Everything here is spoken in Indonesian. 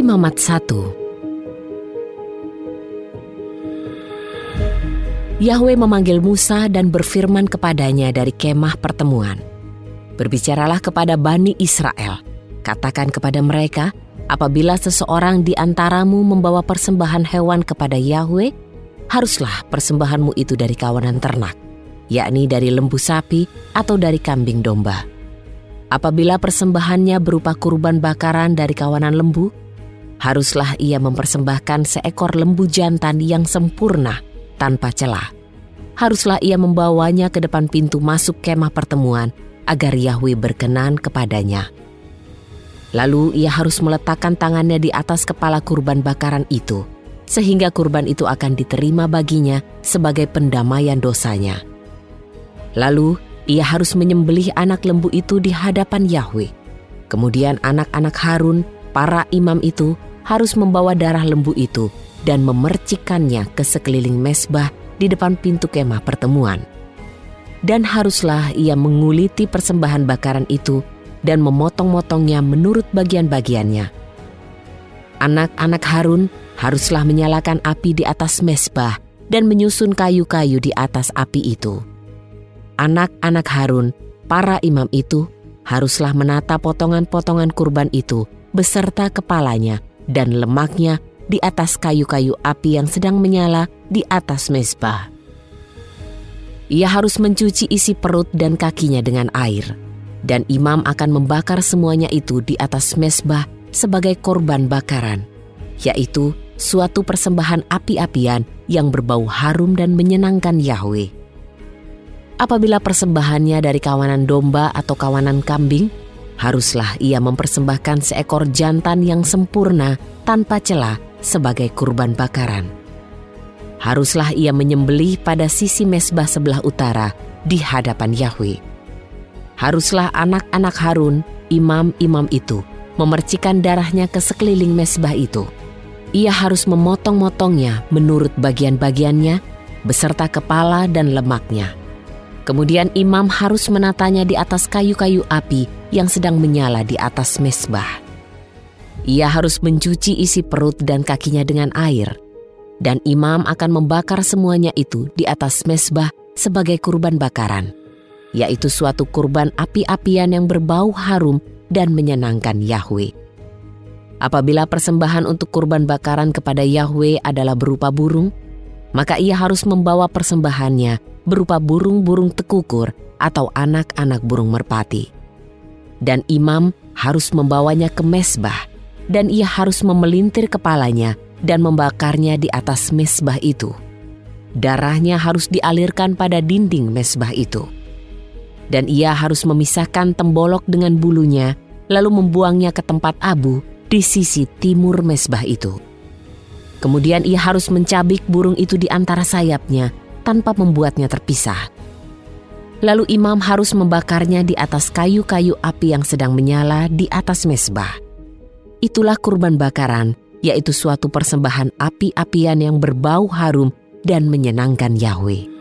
Imamat 1. Yahwe memanggil Musa dan berfirman kepadanya dari kemah pertemuan. Berbicaralah kepada Bani Israel, katakan kepada mereka, apabila seseorang di antaramu membawa persembahan hewan kepada Yahwe, haruslah persembahanmu itu dari kawanan ternak, yakni dari lembu sapi atau dari kambing domba. Apabila persembahannya berupa kurban bakaran dari kawanan lembu, haruslah ia mempersembahkan seekor lembu jantan yang sempurna tanpa celah. Haruslah ia membawanya ke depan pintu masuk kemah pertemuan agar Yahwe berkenan kepadanya. Lalu ia harus meletakkan tangannya di atas kepala kurban bakaran itu, sehingga kurban itu akan diterima baginya sebagai pendamaian dosanya. Lalu ia harus menyembelih anak lembu itu di hadapan Yahwe. Kemudian anak-anak Harun, para imam itu, harus membawa darah lembu itu dan memercikannya ke sekeliling mezbah di depan pintu kemah pertemuan. Dan haruslah ia menguliti persembahan bakaran itu dan memotong-motongnya menurut bagian-bagiannya. Anak-anak Harun haruslah menyalakan api di atas mezbah dan menyusun kayu-kayu di atas api itu. Anak-anak Harun, para imam itu, haruslah menata potongan-potongan kurban itu beserta kepalanya dan lemaknya di atas kayu-kayu api yang sedang menyala di atas mezbah. Ia harus mencuci isi perut dan kakinya dengan air, dan imam akan membakar semuanya itu di atas mezbah sebagai korban bakaran, yaitu suatu persembahan api-apian yang berbau harum dan menyenangkan Yahwe. Apabila persembahannya dari kawanan domba atau kawanan kambing, haruslah ia mempersembahkan seekor jantan yang sempurna tanpa celah sebagai kurban bakaran. Haruslah ia menyembelih pada sisi mezbah sebelah utara di hadapan Yahwe. Haruslah anak-anak Harun, imam-imam itu, memercikan darahnya ke sekeliling mezbah itu. Ia harus memotong-motongnya menurut bagian-bagiannya, beserta kepala dan lemaknya. Kemudian imam harus menatanya di atas kayu-kayu api yang sedang menyala di atas mezbah. Ia harus mencuci isi perut dan kakinya dengan air, dan imam akan membakar semuanya itu di atas mezbah sebagai kurban bakaran, yaitu suatu kurban api-apian yang berbau harum dan menyenangkan Yahwe. Apabila persembahan untuk kurban bakaran kepada Yahwe adalah berupa burung, maka ia harus membawa persembahannya berupa burung-burung tekukur atau anak-anak burung merpati. Dan imam harus membawanya ke mezbah, dan ia harus memelintir kepalanya dan membakarnya di atas mezbah itu. Darahnya harus dialirkan pada dinding mezbah itu. Dan ia harus memisahkan tembolok dengan bulunya, lalu membuangnya ke tempat abu di sisi timur mezbah itu. Kemudian ia harus mencabik burung itu di antara sayapnya tanpa membuatnya terpisah. Lalu imam harus membakarnya di atas kayu-kayu api yang sedang menyala di atas mezbah. Itulah kurban bakaran, yaitu suatu persembahan api-apian yang berbau harum dan menyenangkan Yahwe.